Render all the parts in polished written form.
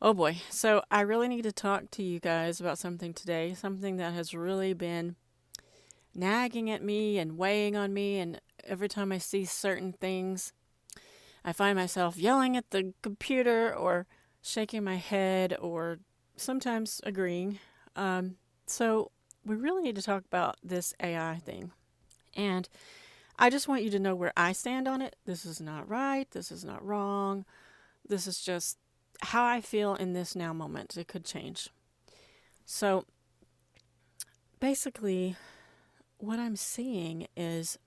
Oh boy. So I really need to talk to you guys about something today, something that has really been nagging at me and weighing on me. And every time I see certain things, I find myself yelling at the computer or shaking my head or sometimes agreeing. Um, so we really need to talk about this AI thing. And I just want you to know where I stand on it. This is not right. This is not wrong. This is just how I feel in this now moment. It could change. So basically, what I'm seeing is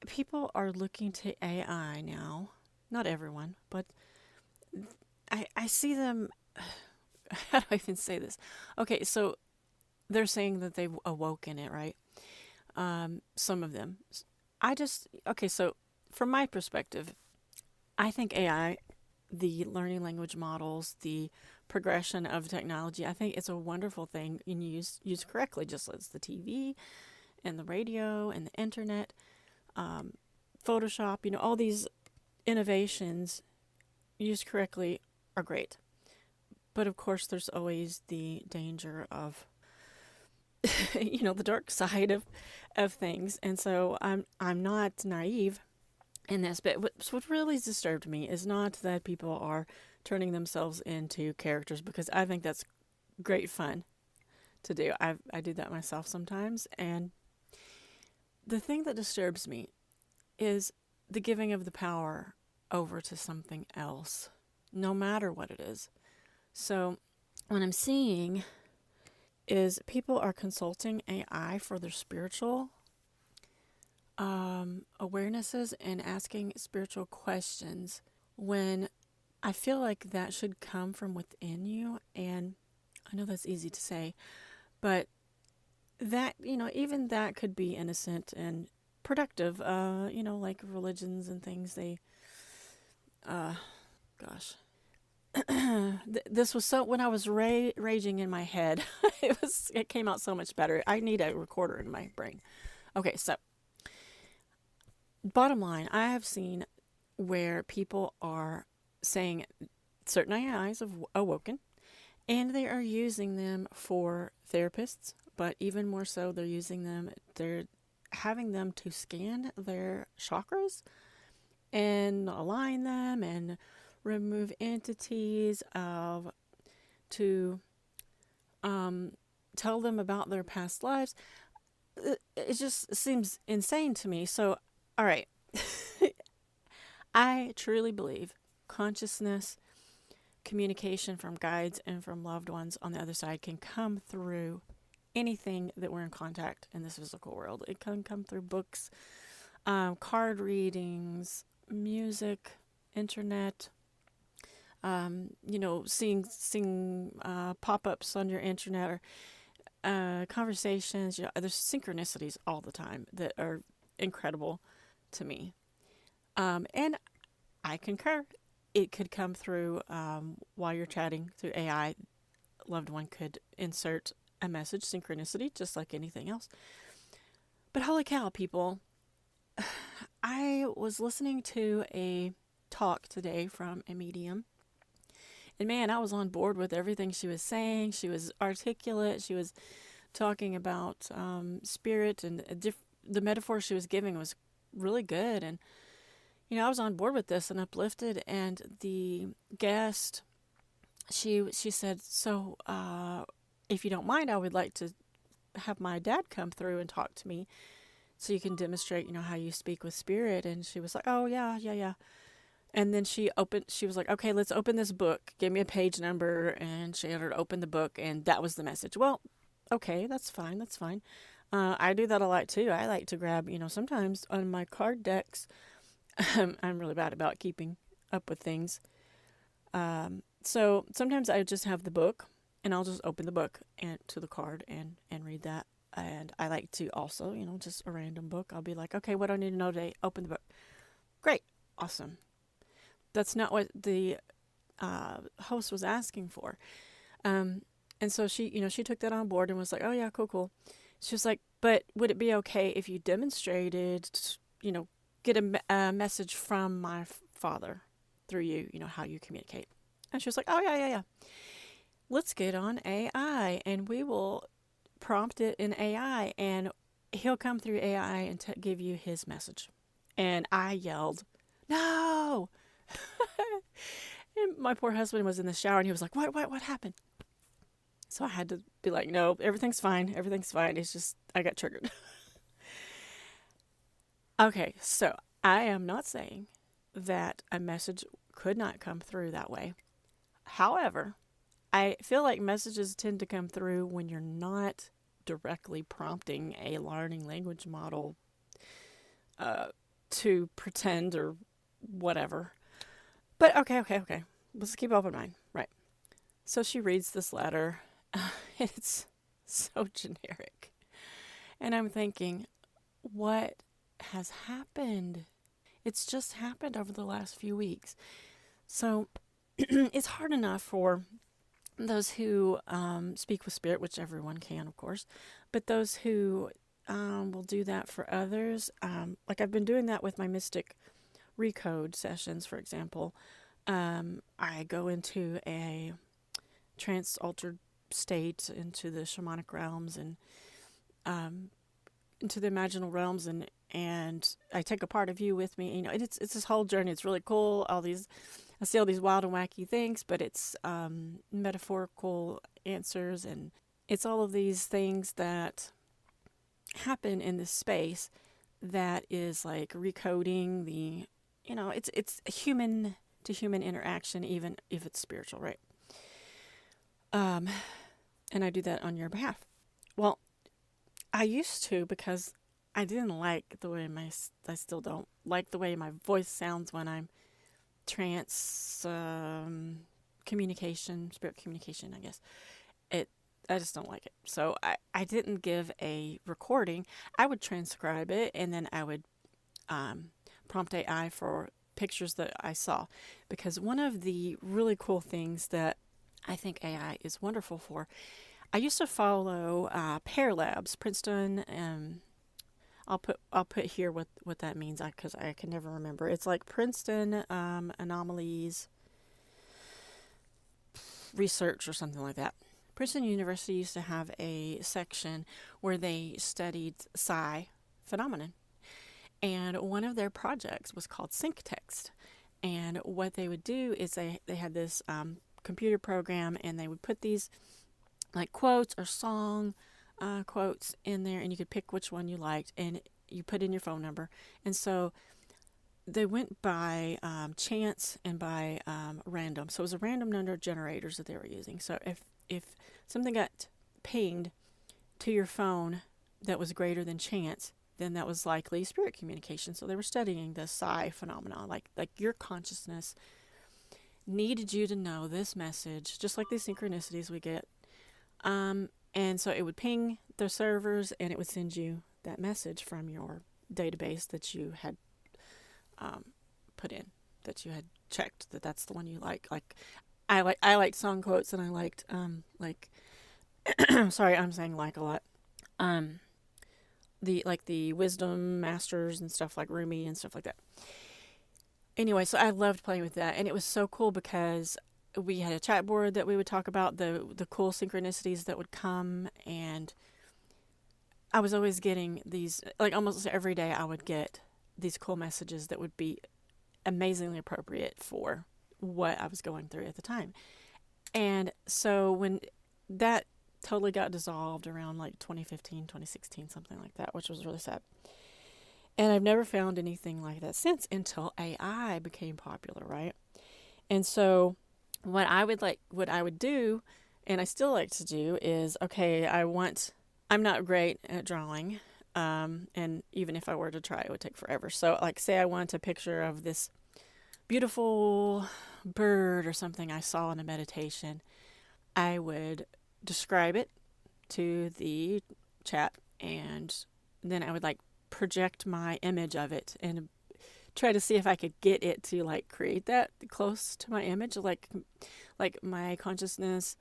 people are looking to AI now. Not everyone, but I see them. How do I even say this? Okay, so they're saying that they've awoken it, right? Some of them. Okay, so from my perspective, I think AI, the learning language models, the progression of technology, I think it's a wonderful thing and used correctly, just as the TV and the radio and the internet, um, Photoshop, all these innovations used correctly are great. But of course, there's always the danger of, the dark side of things. And so I'm not naive in this. But what really disturbed me is not that people are turning themselves into characters, because I think that's great fun to do. I do that myself sometimes. And the thing that disturbs me is the giving of the power over to something else, no matter what it is. So, what I'm seeing is people are consulting AI for their spiritual awarenesses and asking spiritual questions when I feel like that should come from within you. And I know that's easy to say, but even that could be innocent and productive. Like religions and things, uh, gosh, this was so when I was raging in my head, it came out so much better. I need a recorder in my brain. Okay, so bottom line, I have seen where people are saying certain AIs have awoken, and they are using them for therapists, but even more so, they're having them to scan their chakras and align them and remove entities of to um, tell them about their past lives. It just seems insane to me. So, all right, I truly believe consciousness, communication from guides and from loved ones on the other side can come through anything that we're in contact in this physical world. It can come through books, card readings, music, internet, seeing pop-ups on your internet or conversations. There's synchronicities all the time that are incredible to me. And I concur. It could come through while you're chatting through AI. Loved one could insert a message, synchronicity, just like anything else. But holy cow, people. I was listening to a talk today from a medium. And man, I was on board with everything she was saying. She was articulate. She was talking about spirit, and the metaphor she was giving was really good. And I was on board with this and uplifted. And the guest, she said, "So, if you don't mind, I would like to have my dad come through and talk to me, so you can demonstrate, how you speak with spirit." And she was like, "Oh yeah, yeah, yeah." And then she was like, "Okay, let's open this book. Give me a page number." And she had her open the book, and that was the message. Well, okay, that's fine. That's fine. I do that a lot too. I like to grab, sometimes on my card decks, I'm really bad about keeping up with things. So sometimes I just have the book, and I'll just open the book and to the card and read that. And I like to also, just a random book. I'll be like, okay, what do I need to know today? Open the book. Great. Awesome. That's not what the host was asking for. Um, and so she took that on board and was like, oh yeah, cool, cool. She was like, but would it be okay if you demonstrated, you know, get a message from my father through you, how you communicate? And she was like, oh, yeah, yeah, yeah. Let's get on AI and we will prompt it in AI and he'll come through AI and give you his message. And I yelled, no. And my poor husband was in the shower and he was like, what happened? So I had to be like, no, everything's fine. Everything's fine. It's just, I got triggered. Okay, so I am not saying that a message could not come through that way. However, I feel like messages tend to come through when you're not directly prompting a learning language model to pretend or whatever. But okay. Let's keep open mind. Right. So she reads this letter. It's so generic. And I'm thinking, what has happened? It's just happened over the last few weeks. So it's hard enough for those who speak with spirit, which everyone can, of course, but those who will do that for others. Like I've been doing that with my mystic recode sessions, for example. I go into a trance-altered state, into the shamanic realms and into the imaginal realms, and I take a part of you with me. You know, it's this whole journey. It's really cool. I see all these wild and wacky things, but it's metaphorical answers, and it's all of these things that happen in this space that is like recoding the, it's human to human interaction, even if it's spiritual, right? And I do that on your behalf. Well, I used to, because I didn't like the way I still don't like the way my voice sounds when I'm trance communication, spirit communication, I guess. I just don't like it. So I didn't give a recording. I would transcribe it and then I would prompt AI for pictures that I saw. Because one of the really cool things that I think AI is wonderful for, I used to follow Pear Labs, Princeton. I'll put here what that means because I can never remember. It's like Princeton anomalies research or something like that. Princeton University used to have a section where they studied psi phenomenon. And one of their projects was called Sync Text. And what they would do is they had this computer program, and they would put these like quotes or song quotes in there, and you could pick which one you liked, and you put in your phone number. And so they went by chance and by random. So it was a random number of generators that they were using. So if something got pinged to your phone that was greater than chance, then that was likely spirit communication. So they were studying the psi phenomenon, like your consciousness needed you to know this message, just like these synchronicities we get. And so it would ping the servers, and it would send you that message from your database that you had put in, that you had checked that's the one you like. Like I liked song quotes, and I liked sorry, I'm saying like a lot. The wisdom masters and stuff like Rumi and stuff like that. Anyway, so I loved playing with that, and it was so cool because we had a chat board that we would talk about the cool synchronicities that would come, and I was always getting these, like almost every day I would get these cool messages that would be amazingly appropriate for what I was going through at the time. And so when that totally got dissolved around like 2015, 2016, something like that, which was really sad. And I've never found anything like that since, until AI became popular, right? And so what I would do, and I still like to do, is, okay, I'm not great at drawing, and even if I were to try, it would take forever. So like, say I want a picture of this beautiful bird or something I saw in a meditation, I would describe it to the chat, and then I would like project my image of it and try to see if I could get it to like create that close to my image, like my consciousness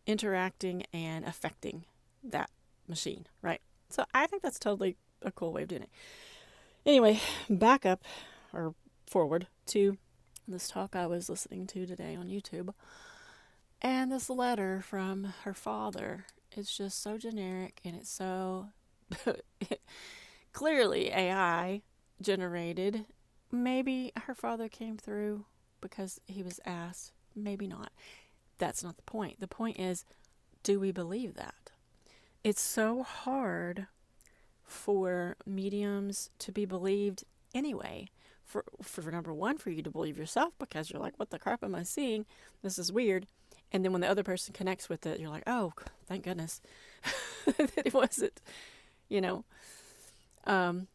interacting and affecting that machine, right? So I think that's totally a cool way of doing it. Anyway, back up or forward to this talk I was listening to today on YouTube, and this letter from her father. It's just so generic, and it's so clearly AI generated. Maybe her father came through because he was asked. Maybe not. That's not the point. The point is, do we believe that? It's so hard for mediums to be believed anyway. For number one, for you to believe yourself, because you're like, what the crap am I seeing? This is weird. And then when the other person connects with it, you're like, oh, thank goodness that it wasn't, you know. And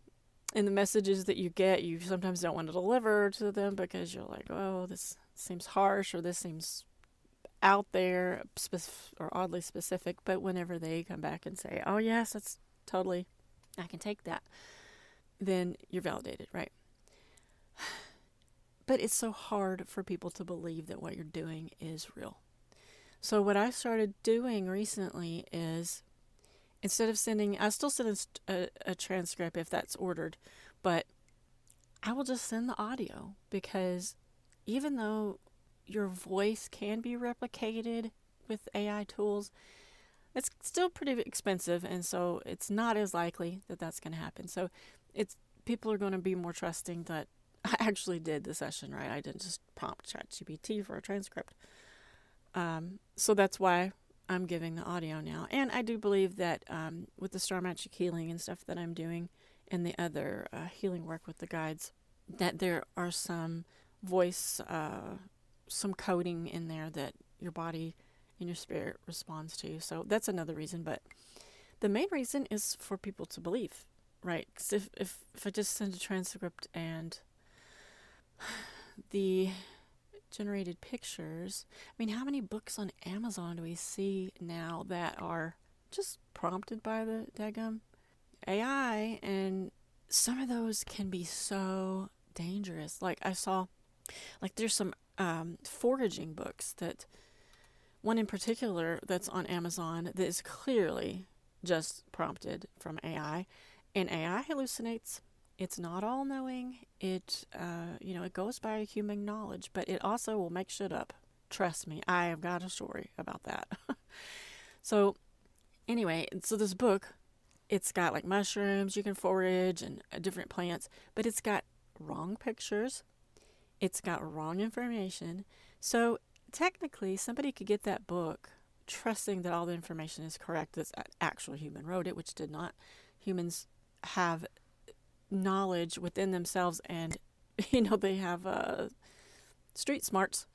the messages that you get, you sometimes don't want to deliver to them because you're like, oh, this seems harsh, or this seems out there or oddly specific. But whenever they come back and say, oh, yes, that's totally, I can take that, then you're validated, right? But it's so hard for people to believe that what you're doing is real. So what I started doing recently is, instead of sending, I still send a transcript if that's ordered, but I will just send the audio, because even though your voice can be replicated with AI tools, it's still pretty expensive, and so it's not as likely that that's going to happen. So people are going to be more trusting that I actually did the session, right? I didn't just prompt ChatGPT for a transcript. So that's why I'm giving the audio now. And I do believe that with the Star Magic healing and stuff that I'm doing, and the other healing work with the guides, that there are some voice, some coding in there that your body and your spirit responds to. So that's another reason. But the main reason is for people to believe, right? Because if I just send a transcript and the generated pictures, I mean, how many books on Amazon do we see now that are just prompted by the daggum AI? And some of those can be so dangerous. Like I saw, like there's some foraging books, that one in particular that's on Amazon that is clearly just prompted from AI, and AI hallucinates. It's not all knowing. It, it goes by human knowledge, but it also will make shit up. Trust me, I have got a story about that. So anyway, so this book, it's got like mushrooms you can forage and different plants, but it's got wrong pictures. It's got wrong information. So technically, somebody could get that book trusting that all the information is correct, that's actual human wrote it, which did not. Humans have knowledge within themselves, and they have street smarts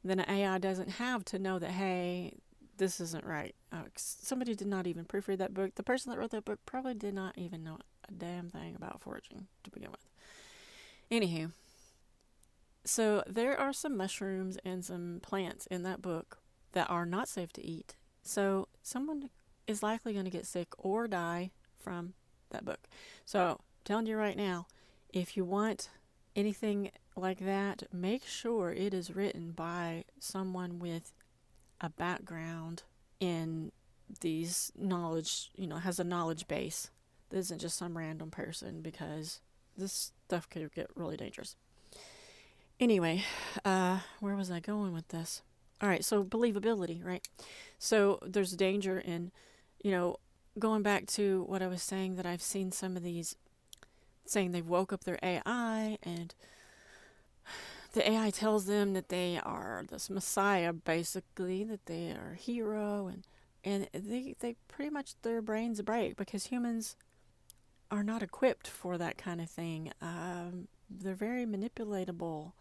that an AI doesn't have to know that, hey, this isn't right. Somebody did not even proofread that book. The person that wrote that book probably did not even know a damn thing about foraging to begin with. Anywho, so there are some mushrooms and some plants in that book that are not safe to eat. So someone is likely going to get sick or die from that book. So I'm telling you right now, if you want anything like that, make sure it is written by someone with a background in these knowledge, has a knowledge base. This isn't just some random person, because this stuff could get really dangerous. Anyway, where was I going with this? All right, so believability, right? So there's danger in, going back to what I was saying, that I've seen some of these saying they woke up their AI, and the AI tells them that they are this messiah, basically, that they are a hero, and they pretty much, their brains break, because humans are not equipped for that kind of thing. They're very manipulatable,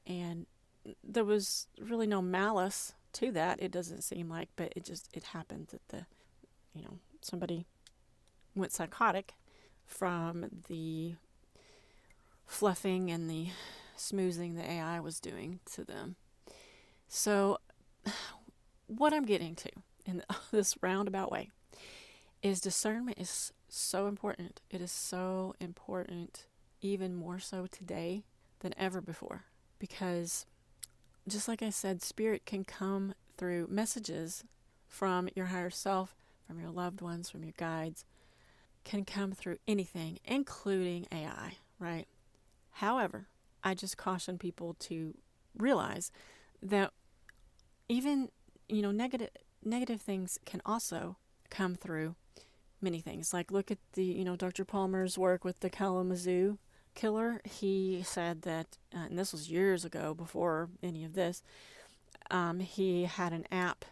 and there was really no malice to that, it doesn't seem like, but it happened that somebody went psychotic from the fluffing and the smoothing the AI was doing to them. So what I'm getting to in this roundabout way is discernment is so important. It is so important, even more so today than ever before, because just like I said, spirit can come through messages from your higher self, from your loved ones, from your guides, can come through anything, including AI, right? However, I just caution people to realize that even, negative things can also come through many things. Like, look at Dr. Palmer's work with the Kalamazoo killer. He said that, and this was years ago before any of this, he had an app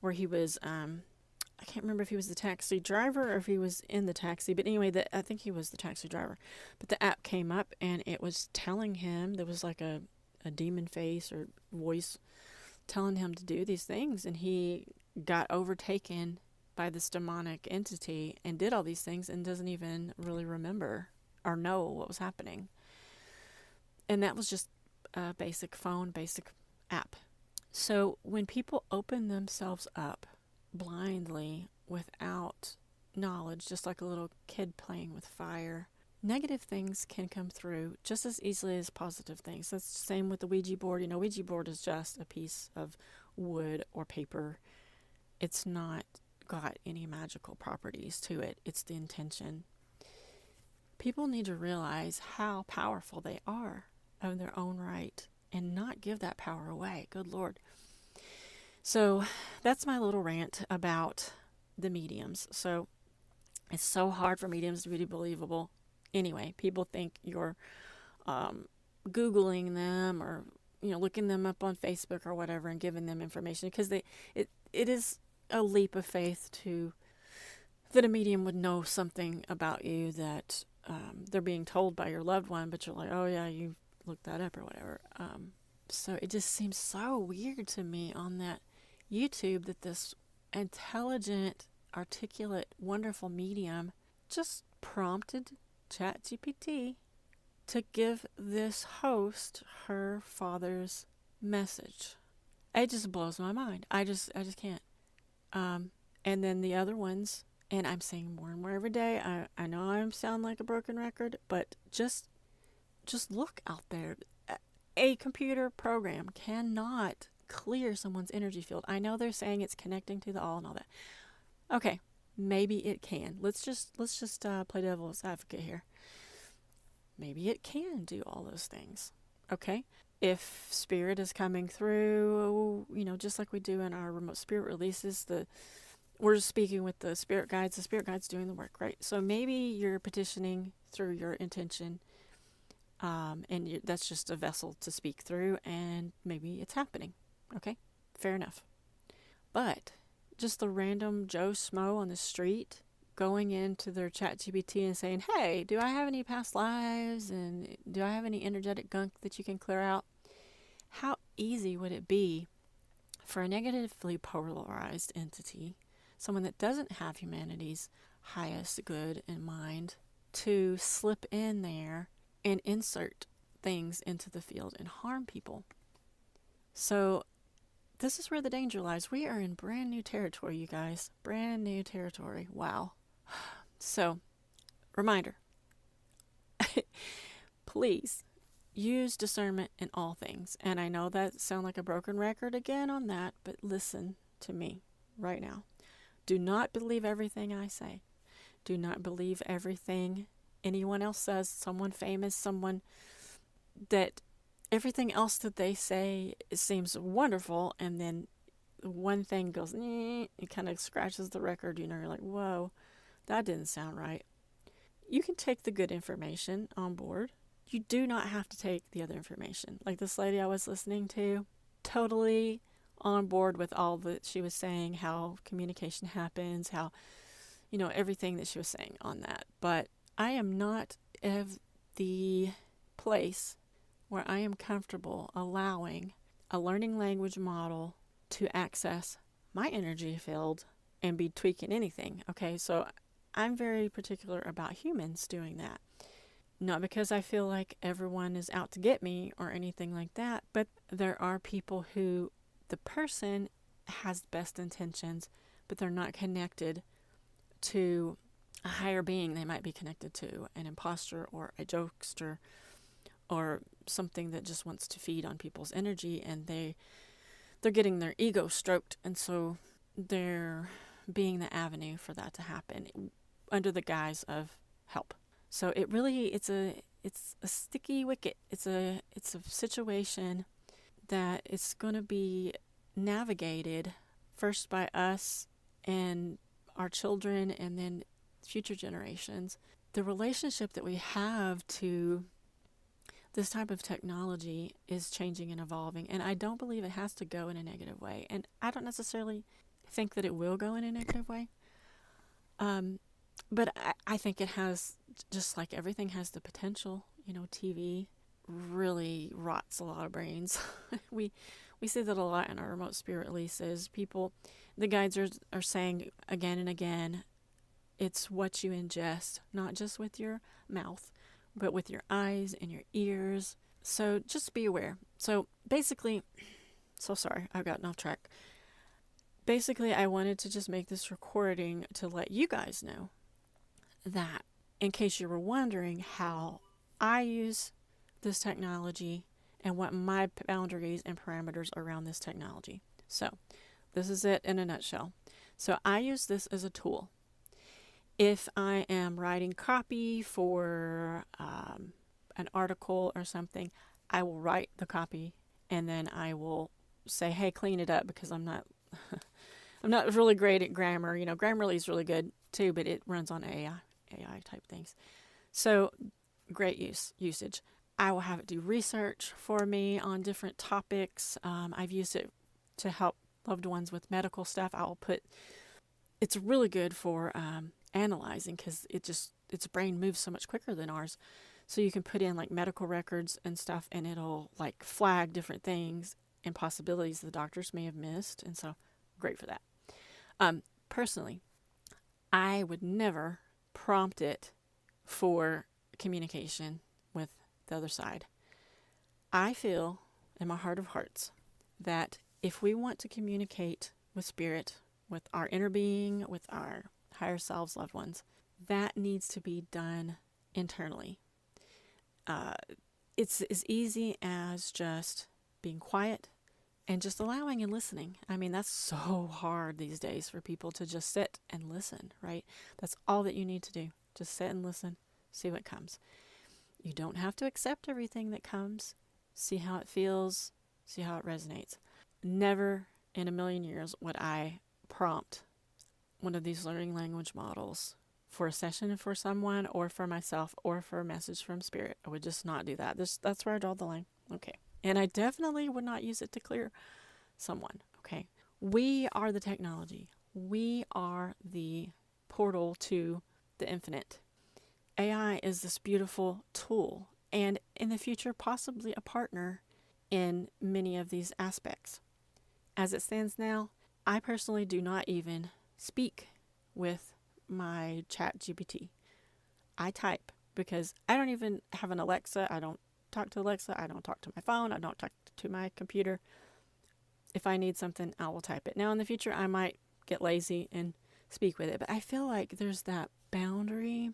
where he was, I can't remember if he was the taxi driver or if he was in the taxi, but anyway, I think he was the taxi driver. But the app came up and it was telling him, there was like a demon face or voice telling him to do these things, and he got overtaken by this demonic entity and did all these things and doesn't even really remember or know what was happening. And that was just a basic app. So when people open themselves up blindly without knowledge, just like a little kid playing with fire, negative things can come through just as easily as positive things. That's the same with the Ouija board. Ouija board is just a piece of wood or paper. It's not got any magical properties to it. It's the intention. People need to realize how powerful they are of their own right and not give that power away. Good Lord. So that's my little rant about the mediums. So it's so hard for mediums to be believable. Anyway, people think you're Googling them or looking them up on Facebook or whatever and giving them information, because it is a leap of faith that a medium would know something about you that they're being told by your loved one, but you're like, oh yeah, you looked that up or whatever. So it just seems so weird to me on that YouTube that this intelligent, articulate, wonderful medium just prompted ChatGPT to give this host her father's message. It just blows my mind. I just can't. And then the other ones, and I'm seeing more and more every day. I know I sound like a broken record, but just look out there. A computer program cannot clear someone's energy field. I know they're saying it's connecting to the all and all that. Okay, maybe it can. Let's just play devil's advocate here. Maybe it can do all those things. Okay? If spirit is coming through, just like we do in our remote spirit releases, we're speaking with the spirit guides doing the work, right? So maybe you're petitioning through your intention, and that's just a vessel to speak through, and maybe it's happening. Okay? Fair enough. But just the random Joe Schmo on the street going into their ChatGPT and saying, hey, do I have any past lives? And do I have any energetic gunk that you can clear out? How easy would it be for a negatively polarized entity, someone that doesn't have humanity's highest good in mind, to slip in there and insert things into the field and harm people? So this is where the danger lies. We are in brand new territory, you guys. Brand new territory. Wow. So, reminder. Please use discernment in all things. And I know that sounds like a broken record again on that, but listen to me right now. Do not believe everything I say. Do not believe everything anyone else says, someone famous, someone that everything else that they say seems wonderful, and then one thing goes, it kind of scratches the record, you're like, whoa, that didn't sound right. You can take the good information on board. You do not have to take the other information. Like this lady I was listening to, totally on board with all that she was saying, how communication happens, how, everything that she was saying on that. But I am not of the place where I am comfortable allowing a learning language model to access my energy field and be tweaking anything. Okay, so I'm very particular about humans doing that. Not because I feel like everyone is out to get me or anything like that, but there are people who the person has best intentions, but they're not connected to a higher being. They might be connected to an imposter or a jokester or something that just wants to feed on people's energy, and they're getting their ego stroked, and so they're being the avenue for that to happen under the guise of help. So it's it's a sticky wicket. It's a situation that is going to be navigated first by us and our children and then future generations. The relationship that we have to this type of technology is changing and evolving, and I don't believe it has to go in a negative way. And I don't necessarily think that it will go in a negative way. But I think it has, just like everything has the potential. TV really rots a lot of brains. we see that a lot in our remote spirit releases. The guides are saying again and again, it's what you ingest, not just with your mouth, but with your eyes and your ears. So just be aware. So basically, sorry, I've gotten off track. Basically, I wanted to just make this recording to let you guys know that, in case you were wondering how I use this technology and what my boundaries and parameters around this technology. So this is it in a nutshell. So I use this as a tool. If I am writing copy for an article or something, I will write the copy and then I will say, hey, clean it up, because I'm not I'm not really great at grammar. Grammarly is really good too, but it runs on AI type things. So great usage. I will have it do research for me on different topics. I've used it to help loved ones with medical stuff. It's really good for analyzing, because its brain moves so much quicker than ours. So you can put in like medical records and stuff, and it'll like flag different things and possibilities the doctors may have missed. And so great for that. Personally, I would never prompt it for communication with the other side. I feel in my heart of hearts that if we want to communicate with spirit, with our inner being, with our higher selves, loved ones, that needs to be done internally. It's as easy as just being quiet and just allowing and listening. I mean, that's so hard these days for people to just sit and listen, right? That's all that you need to do. Just sit and listen, see what comes. You don't have to accept everything that comes. See how it feels, see how it resonates. Never in a million years would I prompt one of these learning language models for a session for someone or for myself or for a message from spirit. I would just not do that. That's where I draw the line. Okay. And I definitely would not use it to clear someone. Okay. We are the technology. We are the portal to the infinite. AI is this beautiful tool, and in the future, possibly a partner in many of these aspects. As it stands now, I personally do not even speak with my chat GPT. I type, because I don't even have an Alexa. I don't talk to Alexa. I don't talk to my phone. I don't talk to my computer. If I need something, I will type it. Now, in the future, I might get lazy and speak with it, but I feel like there's that boundary.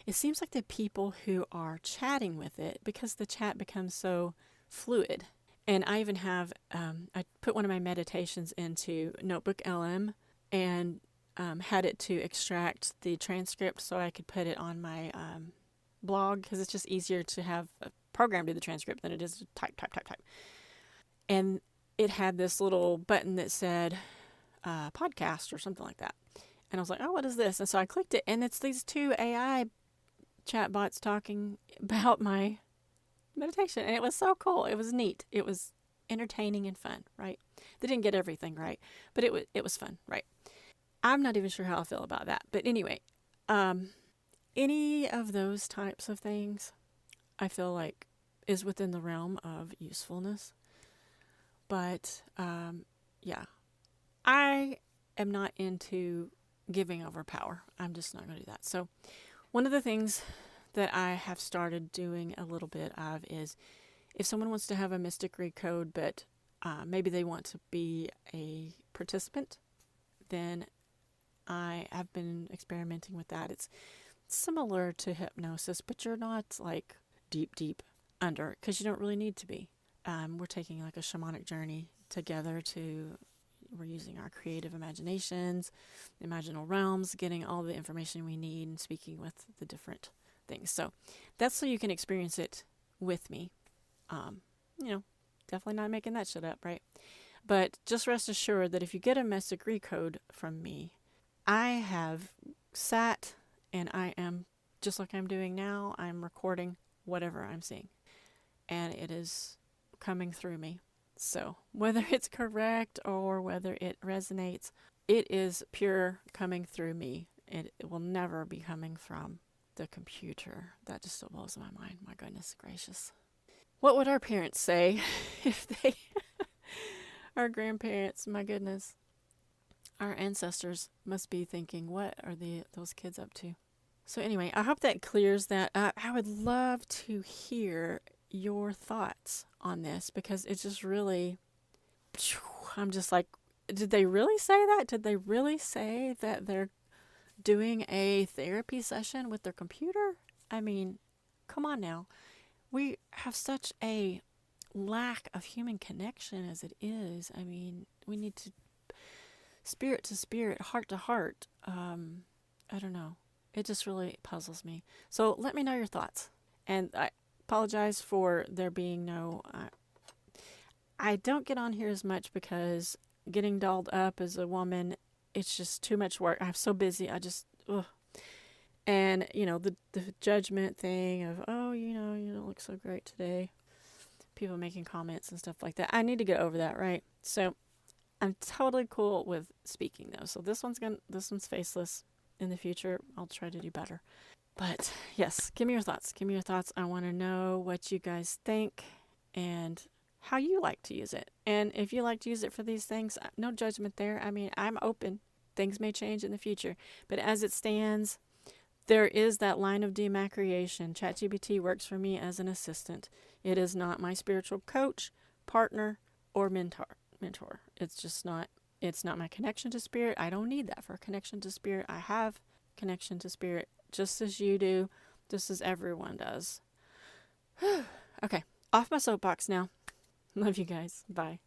It seems like the people who are chatting with it, because the chat becomes so fluid. And I even have, I put one of my meditations into Notebook LM and had it to extract the transcript so I could put it on my blog, because it's just easier to have a program do the transcript than it is to type. And it had this little button that said podcast or something like that. And I was like, oh, what is this? And so I clicked it, and it's these two AI chatbots talking about my meditation. And it was so cool. It was neat. It was entertaining and fun, right? They didn't get everything right, but it was fun, right? I'm not even sure how I feel about that. But anyway, any of those types of things, I feel like is within the realm of usefulness. But yeah, I am not into giving over power. I'm just not going to do that. So one of the things that I have started doing a little bit of is, if someone wants to have a mystic read code, but maybe they want to be a participant, then I have been experimenting with that. It's similar to hypnosis, but you're not like deep under, because you don't really need to be. We're taking like a shamanic journey together we're using our creative imaginations, imaginal realms, getting all the information we need, and speaking with the different things. So that's so you can experience it with me. You know, definitely not making that shit up, right? But just rest assured that if you get a mess degree code from me, I have sat and I am, just like I'm doing now, I'm recording whatever I'm seeing. And it is coming through me. So whether it's correct or whether it resonates, it is pure coming through me. It will never be coming from the computer. That just still blows my mind. My goodness gracious. What would our parents say if they, our grandparents, my goodness, our ancestors must be thinking, what are those kids up to? So anyway, I hope that clears that up. I would love to hear your thoughts on this because it's just really, I'm just like, did they really say that? Did they really say that they're doing a therapy session with their computer? I mean, come on now. We have such a lack of human connection as it is. I mean, we need to spirit to spirit, heart to heart. I don't know. It just really puzzles me. So let me know your thoughts. And I apologize for there being no... I don't get on here as much because getting dolled up as a woman, it's just too much work. I'm so busy. I just... Ugh. And, you know, the judgment thing of, oh, you know, you don't look so great today. People making comments and stuff like that. I need to get over that, right? So I'm totally cool with speaking, though. So this one's faceless. In the future, I'll try to do better. But yes, give me your thoughts. Give me your thoughts. I want to know what you guys think and how you like to use it. And if you like to use it for these things, no judgment there. I mean, I'm open. Things may change in the future. But as it stands, there is that line of demarcation. ChatGPT works for me as an assistant. It is not my spiritual coach, partner, or mentor. It's just not. It's not my connection to spirit. I don't need that for a connection to spirit. I have connection to spirit just as you do, just as everyone does. Okay, off my soapbox now. Love you guys. Bye.